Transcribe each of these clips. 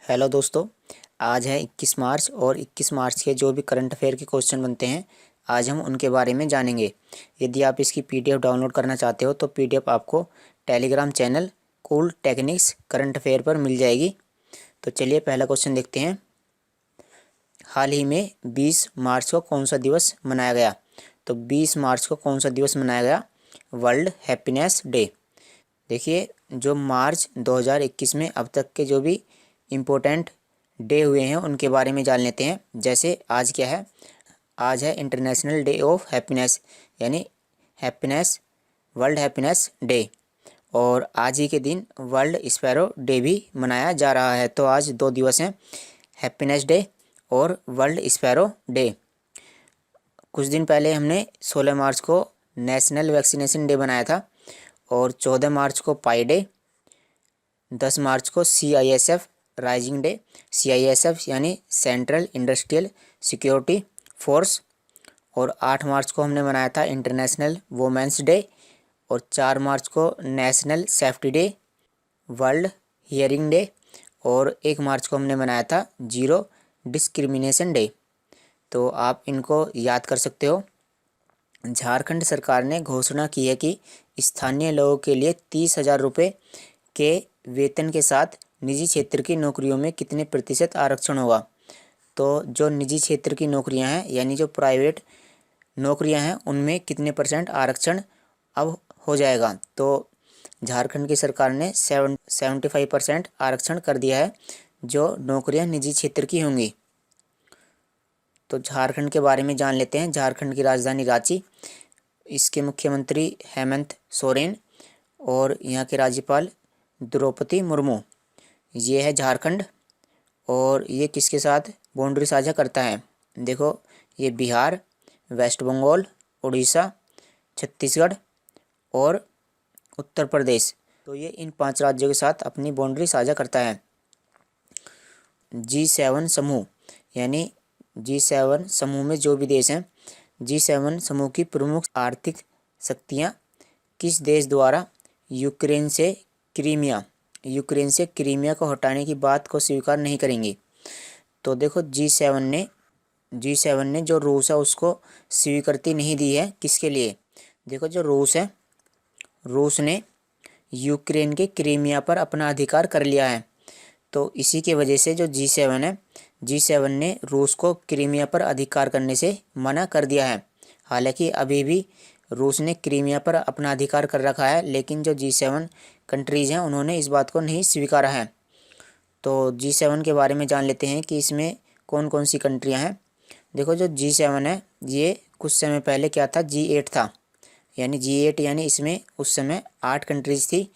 Hello दोस्तों। आज है 21 मार्च और 21 मार्च के जो भी करंट अफेयर के क्वेश्चन बनते हैं आज हम उनके बारे में जानेंगे। यदि आप इसकी पीडीएफ डाउनलोड करना चाहते हो तो पीडीएफ आपको Telegram channel cool techniques current affair पर मिल जाएगी। तो चलिए पहला क्वेश्चन देखते हैं। हाल ही में 20 मार्च को कौन सा दिवस मनाया गया? तो 20 मार्च को कौन सा दिवस मनाया गया? World happiness day. देखिए, जो मार्च 2021 में अब तक के जो भी इम्पोर्टेंट डे हुए हैं उनके बारे में जान लेते हैं। जैसे आज क्या है? आज है इंटरनेशनल डे ऑफ हैप्पीनेस, यानी हैप्पीनेस, वर्ल्ड हैप्पीनेस डे। और आज ही के दिन वर्ल्ड स्पैरो डे भी मनाया जा रहा है। तो आज दो दिवस हैं, हैप्पीनेस डे और वर्ल्ड स्पैरो डे। कुछ दिन पहले हमने 16 मार्च को नेशनल वैक्सीनेशन डे बनाया था और 14 मार्च को पाई डे, 10 मार्च को CISF राइजिंग डे। CISF यानी सेंट्रल इंडस्ट्रियल सिक्योरिटी फोर्स। और 8 मार्च को हमने मनाया था इंटरनेशनल वुमेंस डे और 4 मार्च को national safety day, world hearing day और 1 मार्च को हमने मनाया था जीरो डिस्क्रिमिनेशन डे। तो आप इनको याद कर सकते हो। झारखंड सरकार ने घोषणा की है कि स्थानीय लोगों के लिए 30,000 रुपये के वेतन के साथ निजी क्षेत्र की नौकरियों में कितने प्रतिशत आरक्षण होगा? तो जो निजी क्षेत्र की नौकरियां हैं यानी जो प्राइवेट नौकरियां हैं उनमें कितने % आरक्षण अब हो जाएगा? तो झारखंड की सरकार ने 75% आरक्षण कर दिया है जो नौकरियां निजी क्षेत्र की होंगी। तो झारखंड के बारे में जान लेते हैं। झारखंड की राजधानी रांची, इसके मुख्यमंत्री हेमंत सोरेन और यहाँ के राज्यपाल द्रौपदी मुर्मू। ये है झारखंड। और ये किसके साथ बाउंड्री साझा करता है? देखो, ये बिहार, वेस्ट बंगाल, उड़ीसा, छत्तीसगढ़ और उत्तर प्रदेश। तो ये इन 5 राज्यों के साथ अपनी बाउंड्री साझा करता है। G7 समूह, यानी G7 समूह में जो भी देश हैं, G7 समूह की प्रमुख आर्थिक शक्तियाँ किस देश द्वारा यूक्रेन से क्रीमिया को हटाने की बात को स्वीकार नहीं करेंगी? तो देखो, G7 ने जो रूस है उसको स्वीकृति नहीं दी है। किसके लिए? देखो, जो रूस है, रूस ने यूक्रेन के क्रीमिया पर अपना अधिकार कर लिया है। तो इसी के वजह से जो G7 है, G7 ने रूस को क्रीमिया पर अधिकार करने से मना कर दिया है। हालांकि अभी भी रूस ने क्रीमिया पर अपना अधिकार कर रखा है, लेकिन जो G7 कंट्रीज़ हैं उन्होंने इस बात को नहीं स्वीकारा है। तो G7 के बारे में जान लेते हैं कि इसमें कौन कौन सी कंट्रियां हैं। देखो, जो G7 है ये कुछ समय पहले क्या था? G8 था। यानी G8 यानी इसमें उस समय 8 कंट्रीज़ थी।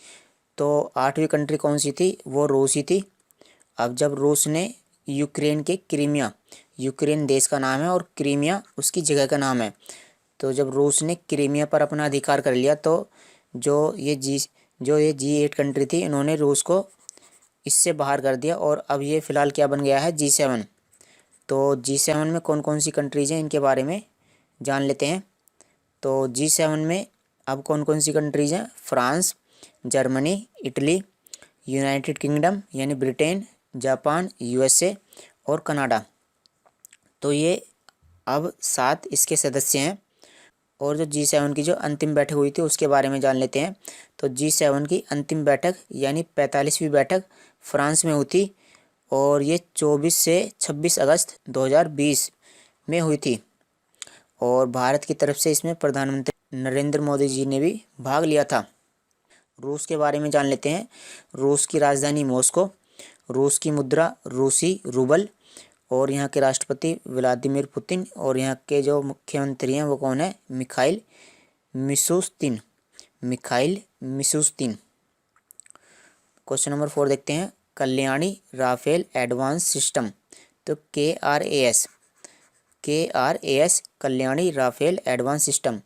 तो 8वीं कंट्री कौन सी थी? वो रूस ही थी। अब जब रूस ने यूक्रेन के क्रीमिया, यूक्रेन देश का नाम है और क्रीमिया उसकी जगह का नाम है, तो जब रूस ने क्रीमिया पर अपना अधिकार कर लिया तो जो ये G8 कंट्री थी इन्होंने रूस को इससे बाहर कर दिया और अब ये फ़िलहाल क्या बन गया है? G7। तो G7 में कौन कौन सी कंट्रीज़ हैं इनके बारे में जान लेते हैं। तो G7 में अब कौन कौन सी कंट्रीज़ हैं? France, Germany, Italy, United kingdom यानी ब्रिटेन, जापान, USA और कनाडा। तो ये अब 7 इसके सदस्य हैं। और जो G7 की जो अंतिम बैठक हुई थी उसके बारे में जान लेते हैं। तो G7 की अंतिम बैठक यानी 45वीं बैठक फ्रांस में हुई थी और ये 24 से 26 अगस्त 2020 में हुई थी। और भारत की तरफ से इसमें प्रधानमंत्री नरेंद्र मोदी जी ने भी भाग लिया था। रूस के बारे में जान लेते हैं। रूस की राजधानी मॉस्को, रूस की मुद्रा रूसी रूबल और यहाँ के राष्ट्रपति व्लादिमीर पुतिन और यहाँ के जो मुख्यमंत्री हैं वो कौन है? Mikhail Mishustin. क्वेश्चन नंबर 4 देखते हैं। कल्याणी राफेल एडवांस सिस्टम, तो KRAS Kalyani Rafael advance system.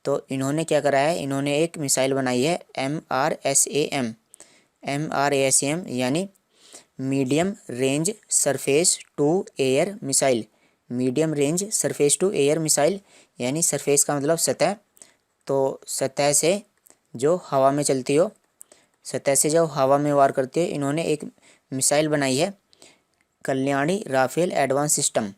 तो इन्होंने क्या करा है? इन्होंने एक मिसाइल बनाई है MRSAM यानी medium range surface to air missile. Medium range surface to air missile यानी सरफेस का मतलब सतह, तो सतह से जो हवा में चलती हो, सतह से जो हवा में वार करती है, इन्होंने एक मिसाइल बनाई है कल्याणी राफेल एडवांस सिस्टम।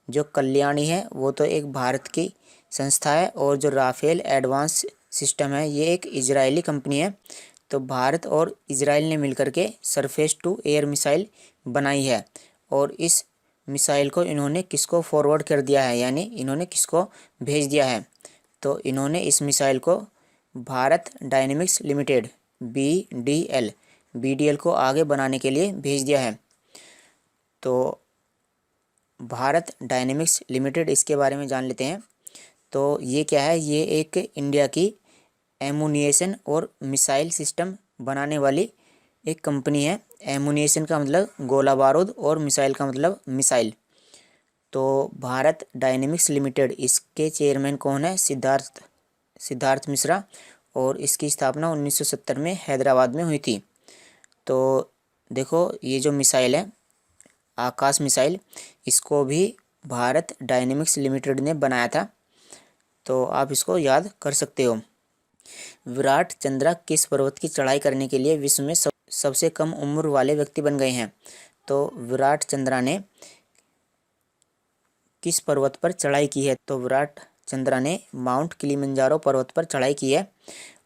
जो कल्याणी है वो तो एक भारत की संस्था है और जो राफेल एडवांस सिस्टम है ये एक इजरायली कंपनी है। तो भारत और इजराइल ने मिलकर के सरफेस टू एयर मिसाइल बनाई है और इस मिसाइल को इन्होंने किसको फॉरवर्ड कर दिया है, यानी इन्होंने किसको भेज दिया है। तो इन्होंने इस मिसाइल को भारत डायनेमिक्स लिमिटेड BDL को आगे बनाने के लिए भेज दिया है। तो भारत डायनेमिक्स लिमिटेड, इसके बारे में जान लेते हैं। तो ये क्या है, ये एक इंडिया की एमुनिशन और मिसाइल सिस्टम बनाने वाली एक कंपनी है। एमुनिशन का मतलब गोला बारूद और मिसाइल का मतलब मिसाइल। तो भारत डायनेमिक्स लिमिटेड, इसके चेयरमैन कौन है, सिद्धार्थ मिश्रा, और इसकी स्थापना 1970 में हैदराबाद में हुई थी। तो देखो ये जो मिसाइल है आकाश मिसाइल, इसको भी भारत डायनेमिक्स लिमिटेड ने बनाया था। तो आप इसको याद कर सकते हो। विराट चंद्रा किस पर्वत की चढ़ाई करने के लिए विश्व में सबसे कम उम्र वाले व्यक्ति बन गए हैं। तो विराट चंद्रा ने किस पर्वत पर चढ़ाई की है। तो विराट चंद्रा ने माउंट किलिमंजारो पर्वत पर चढ़ाई की है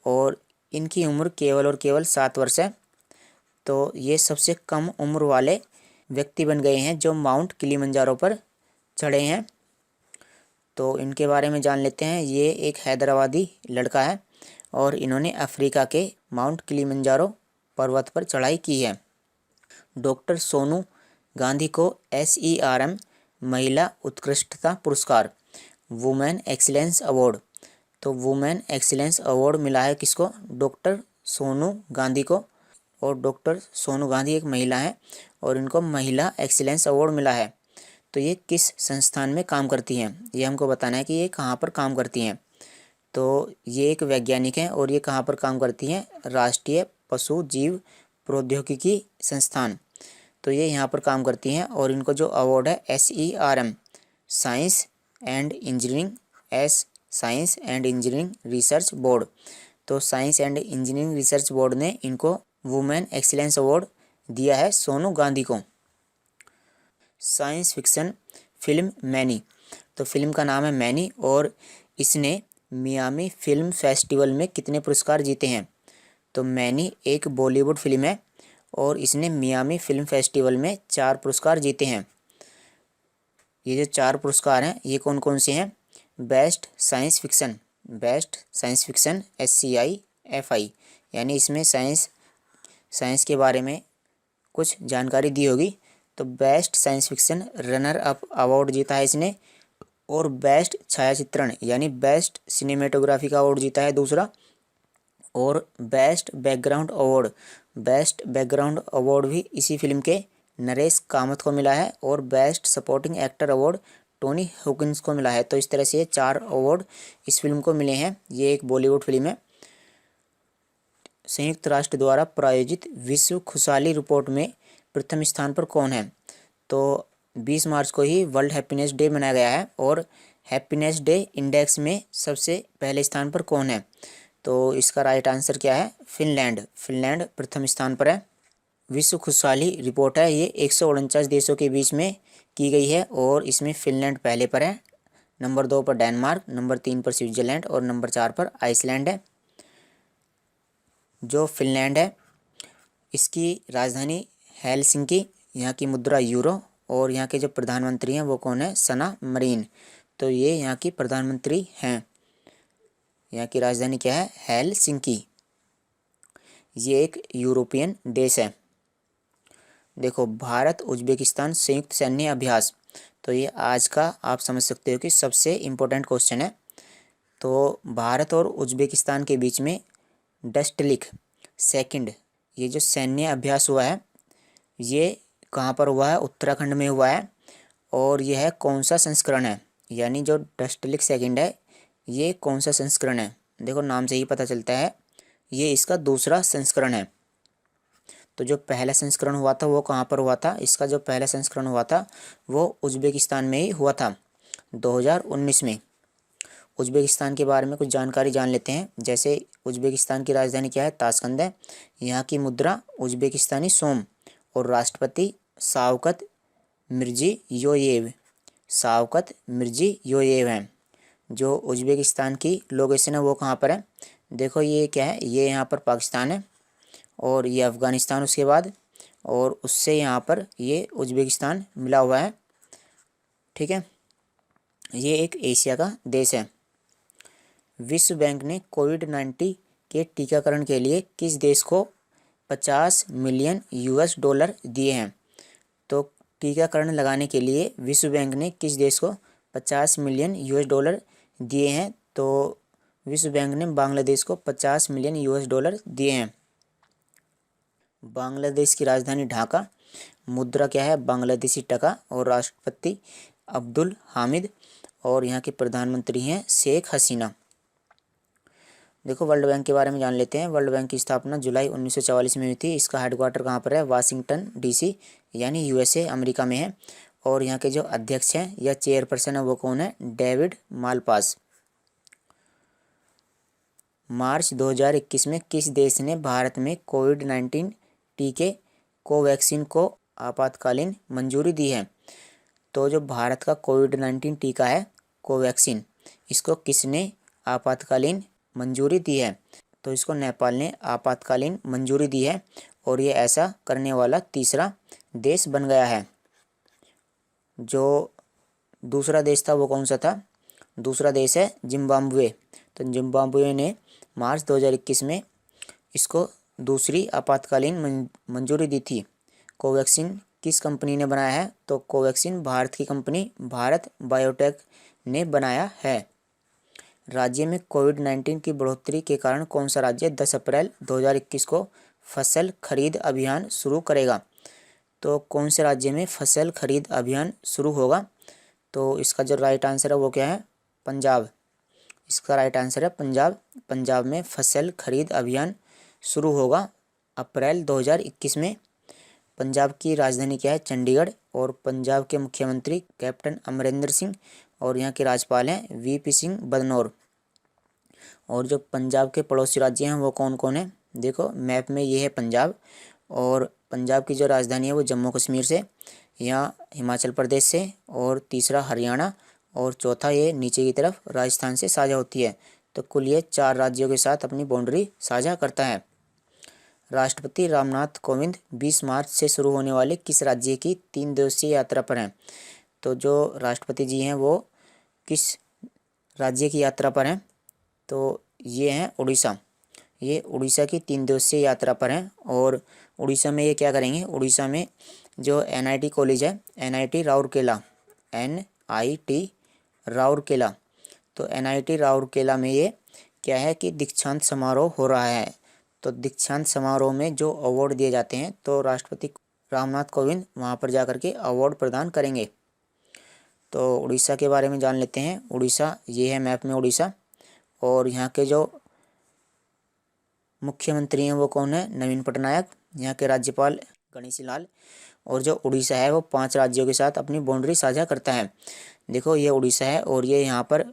और इनकी उम्र केवल और केवल 7 वर्ष है। तो ये सबसे कम उम्र वाले व्यक्ति बन गए हैं जो माउंट किलिमंजारो पर चढ़े हैं। तो इनके बारे में जान लेते हैं। ये एक हैदराबादी लड़का है और इन्होंने अफ्रीका के माउंट किलिमंजारो पर्वत पर चढ़ाई की है। डॉक्टर सोनू गांधी को SERM महिला उत्कृष्टता पुरस्कार, वुमेन एक्सीलेंस अवार्ड। तो वुमेन एक्सीलेंस अवार्ड मिला है किसको, डॉक्टर सोनू गांधी को। और डॉक्टर सोनू गांधी एक महिला है और इनको महिला एक्सीलेंस अवार्ड मिला है। तो ये किस संस्थान में काम करती हैं, ये हमको बताना है कि ये कहाँ पर काम करती हैं। तो ये एक वैज्ञानिक हैं और ये कहाँ पर काम करती हैं, राष्ट्रीय पशु जीव प्रौद्योगिकी संस्थान। तो ये यहाँ पर काम करती हैं और इनको जो अवार्ड है SERM science and engineering research board. तो science and engineering research board ने इनको वुमेन एक्सीलेंस अवार्ड दिया है सोनू गांधी को। Science fiction film many. तो फिल्म का नाम है मैनी और इसने मियामी फिल्म फेस्टिवल में कितने पुरस्कार जीते हैं। तो मैनी एक बॉलीवुड फिल्म है और इसने मियामी फिल्म फेस्टिवल में 4 पुरस्कार जीते हैं। ये जो 4 पुरस्कार हैं ये कौन कौन से हैं, बेस्ट साइंस फिक्शन SCIFI, यानी इसमें साइंस के बारे में कुछ जानकारी दी होगी। तो best science fiction runner up award जीता है इसने और बेस्ट छायाचित्रण यानी बेस्ट सिनेमेटोग्राफी का अवार्ड जीता है दूसरा। और बेस्ट बैकग्राउंड अवार्ड भी इसी फिल्म के नरेश कामत को मिला है और best supporting actor award Tony Hawkins को मिला है। तो इस तरह से ये 4 अवार्ड इस फिल्म को मिले हैं। ये एक बॉलीवुड फिल्म है। संयुक्त राष्ट्र द्वारा प्रायोजित विश्व खुशहाली रिपोर्ट में प्रथम स्थान पर कौन है। तो 20 मार्च को ही वर्ल्ड हैप्पीनेस डे मनाया गया है और हैप्पीनेस डे इंडेक्स में सबसे पहले स्थान पर कौन है। तो इसका राइट आंसर क्या है, फिनलैंड प्रथम स्थान पर है। विश्व खुशहाली रिपोर्ट है ये 149 देशों के बीच में की गई है और इसमें फिनलैंड पहले पर है, नंबर 2 पर डेनमार्क, नंबर 3 पर स्विट्जरलैंड और नंबर 4 पर आइसलैंड है। जो फिनलैंड है इसकी राजधानी हेलसिंकी, यहाँ की मुद्रा यूरो और यहाँ के जो प्रधानमंत्री हैं वो कौन है, सना मरीन। तो ये यहाँ की प्रधानमंत्री हैं। यहाँ की राजधानी क्या है, हेलसिंकी। ये एक यूरोपियन देश है। देखो भारत उज्बेकिस्तान संयुक्त सैन्य अभ्यास, तो ये आज का आप समझ सकते हो कि सबसे इम्पोर्टेंट क्वेश्चन है। तो भारत और उज्बेकिस्तान के बीच में डस्टलिक सेकंड ये जो सैन्य अभ्यास हुआ है ये कहाँ पर हुआ है, उत्तराखंड में हुआ है। और यह है कौन सा संस्करण है, यानी जो डस्टलिक सेकंड है ये कौन सा संस्करण है। देखो नाम से ही पता चलता है ये इसका दूसरा संस्करण है। तो जो पहला संस्करण हुआ था वो कहाँ पर हुआ था, इसका जो पहला संस्करण हुआ था वो उज्बेकिस्तान में ही हुआ था 2019 में। उज्बेकिस्तान के बारे में कुछ जानकारी जान लेते हैं। जैसे उज्बेकिस्तान की राजधानी क्या है, ताशकंद है। यहाँ की मुद्रा उज्बेकिस्तानी सोम और राष्ट्रपति शावकत मिर्जियोयेव, शौकत मिर्जियोयेव हैं। जो उज़्बेकिस्तान की लोकेशन है वो कहाँ पर है? देखो ये क्या है, ये यहाँ पर पाकिस्तान है और ये अफ़गानिस्तान उसके बाद, और उससे यहाँ पर ये उज़्बेकिस्तान मिला हुआ है। ठीक है, ये एक एशिया का देश है। विश्व बैंक ने कोविड-19 के टीकाकरण के लिए किस देश को 50 मिलियन US$ दिए हैं? तो टीकाकरण लगाने के लिए विश्व बैंक ने किस देश को 50 मिलियन US$ दिए हैं? तो विश्व बैंक ने बांग्लादेश को 50 मिलियन US$ दिए हैं। बांग्लादेश की राजधानी ढाका, मुद्रा क्या है? बांग्लादेशी टका, और राष्ट्रपति अब्दुल हामिद, और यहाँ के प्रधानमंत्री हैं शेख हसीना। देखो वर्ल्ड बैंक के बारे में जान लेते हैं। वर्ल्ड बैंक की स्थापना जुलाई 1944 में हुई थी। इसका हेडक्वार्टर कहाँ पर है? वाशिंगटन DC यानी USA अमेरिका में है। और यहाँ के जो अध्यक्ष हैं या चेयरपर्सन है वो कौन है? David Malpass. मार्च 2021 में किस देश ने भारत में कोविड-19 टीके कोवैक्सीन को आपातकालीन मंजूरी दी है? तो जो भारत का कोविड-19 टीका है कोवैक्सीन, इसको किसने आपातकालीन मंजूरी दी है? तो इसको नेपाल ने आपातकालीन मंजूरी दी है, और ये ऐसा करने वाला तीसरा देश बन गया है। जो दूसरा देश था वो कौन सा था? दूसरा देश है जिम्बाब्वे। तो जिम्बाब्वे ने मार्च 2021 में इसको दूसरी आपातकालीन मंजूरी दी थी। कोवैक्सीन किस कंपनी ने बनाया है? तो कोवैक्सीन भारत की कंपनी भारत बायोटेक ने बनाया है। राज्य में कोविड-19 की बढ़ोतरी के कारण कौन सा राज्य 10 अप्रैल 2021 को फसल खरीद अभियान शुरू करेगा? तो कौन से राज्य में फसल खरीद अभियान शुरू होगा? तो इसका जो राइट आंसर है वो क्या है? पंजाब। इसका राइट आंसर है पंजाब। पंजाब में फसल खरीद अभियान शुरू होगा अप्रैल 2021 में। पंजाब की राजधानी क्या है? चंडीगढ़। और पंजाब के मुख्यमंत्री कैप्टन अमरिंदर सिंह, और यहाँ के राज्यपाल हैं VP सिंह बदनौर। और जो पंजाब के पड़ोसी राज्य हैं वो कौन कौन है? देखो मैप में ये है पंजाब, और पंजाब की जो राजधानी है वो जम्मू कश्मीर से, यहाँ हिमाचल प्रदेश से, और तीसरा हरियाणा, और चौथा ये नीचे की तरफ राजस्थान से साझा होती है। तो कुल ये 4 राज्यों के साथ अपनी बाउंड्री साझा करता है। राष्ट्रपति रामनाथ कोविंद 20 मार्च से शुरू होने वाले किस राज्य की 3 दिवसीय यात्रा पर हैं? तो जो राष्ट्रपति जी हैं वो किस राज्य की यात्रा पर हैं? तो ये हैं उड़ीसा। ये उड़ीसा की 3 दिवसीय यात्रा पर हैं। और उड़ीसा में ये क्या करेंगे? उड़ीसा में जो NIT कॉलेज है, NIT राउरकेला, NIT राउरकेला, तो NIT राउरकेला में ये क्या है कि दीक्षांत समारोह हो रहा है। तो दीक्षांत समारोह में जो अवार्ड दिए जाते हैं, तो राष्ट्रपति रामनाथ कोविंद वहाँ पर जाकर के अवार्ड प्रदान करेंगे। तो उड़ीसा के बारे में जान लेते हैं। उड़ीसा ये है मैप में उड़ीसा, और यहाँ के जो मुख्यमंत्री हैं वो कौन है? नवीन पटनायक। यहाँ के राज्यपाल गणेशी लाल। और जो उड़ीसा है वो 5 राज्यों के साथ अपनी बाउंड्री साझा करता है। देखो ये उड़ीसा है, और ये यहाँ पर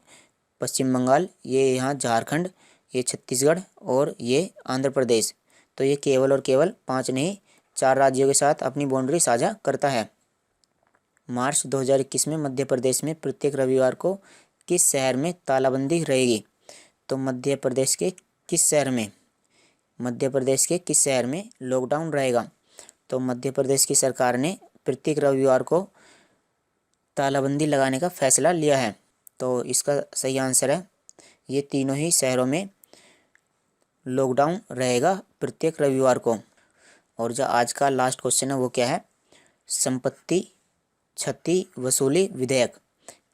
पश्चिम बंगाल, ये यहाँ झारखंड, ये छत्तीसगढ़, और ये आंध्र प्रदेश। तो ये केवल और केवल 5 नहीं 4 राज्यों के साथ अपनी बाउंड्री साझा करता है। मार्च 2021 में मध्य प्रदेश में प्रत्येक रविवार को किस शहर में तालाबंदी रहेगी? तो मध्य प्रदेश के किस शहर में? मध्य प्रदेश के किस शहर में लॉकडाउन रहेगा? तो मध्य प्रदेश की सरकार ने प्रत्येक रविवार को तालाबंदी लगाने का फैसला लिया है। तो इसका सही आंसर है ये तीनों ही शहरों में लॉकडाउन रहेगा प्रत्येक रविवार को। और जो आज का लास्ट क्वेश्चन है वो क्या है? संपत्ति क्षति वसूली विधेयक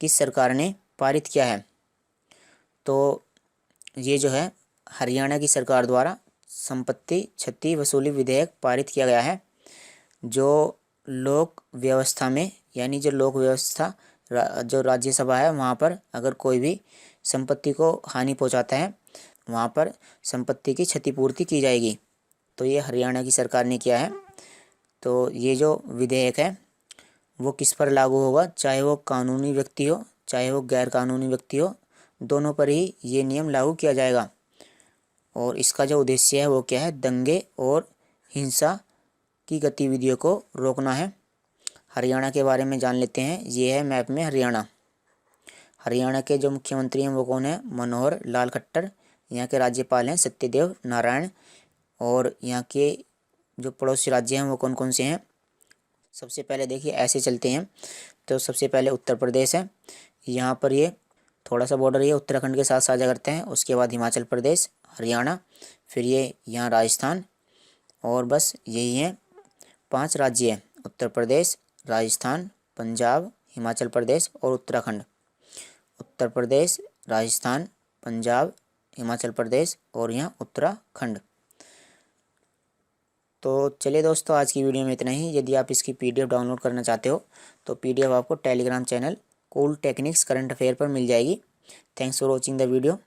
किस सरकार ने पारित किया है? तो ये जो है हरियाणा की सरकार द्वारा संपत्ति क्षति वसूली विधेयक पारित किया गया है। जो लोक व्यवस्था में, यानी जो लोक व्यवस्था जो राज्यसभा है वहाँ पर अगर कोई भी संपत्ति को हानि पहुँचाता है, वहाँ पर संपत्ति की क्षतिपूर्ति की जाएगी। तो ये हरियाणा की सरकार ने किया है। तो ये जो विधेयक है वो किस पर लागू होगा? चाहे वो कानूनी व्यक्ति हो चाहे वो गैर कानूनी व्यक्ति हो, दोनों पर ही ये नियम लागू किया जाएगा। और इसका जो उद्देश्य है वो क्या है? दंगे और हिंसा की गतिविधियों को रोकना है। हरियाणा के बारे में जान लेते हैं। ये है मैप में हरियाणा। हरियाणा के जो मुख्यमंत्री हैं वो कौन है? मनोहर लाल खट्टर। यहाँ के राज्यपाल हैं सत्यदेव नारायण। और यहाँ के जो पड़ोसी राज्य हैं वो कौन कौन से हैं? सबसे पहले देखिए ऐसे चलते हैं। तो सबसे पहले उत्तर प्रदेश है। यहाँ पर ये थोड़ा सा बॉर्डर ये उत्तराखंड के साथ साझा करते हैं। उसके बाद हिमाचल प्रदेश, हरियाणा, फिर ये यहाँ राजस्थान, और बस यही है 5 राज्य हैं। उत्तर प्रदेश, राजस्थान, पंजाब, हिमाचल प्रदेश और उत्तराखंड। उत्तर प्रदेश, राजस्थान, पंजाब, हिमाचल प्रदेश और यहाँ उत्तराखंड। तो चलिए दोस्तों, आज की वीडियो में इतना ही। यदि आप इसकी पीडीएफ डाउनलोड करना चाहते हो तो पीडीएफ आपको Telegram channel cool techniques current affair पर मिल जाएगी। Thanks for watching the video.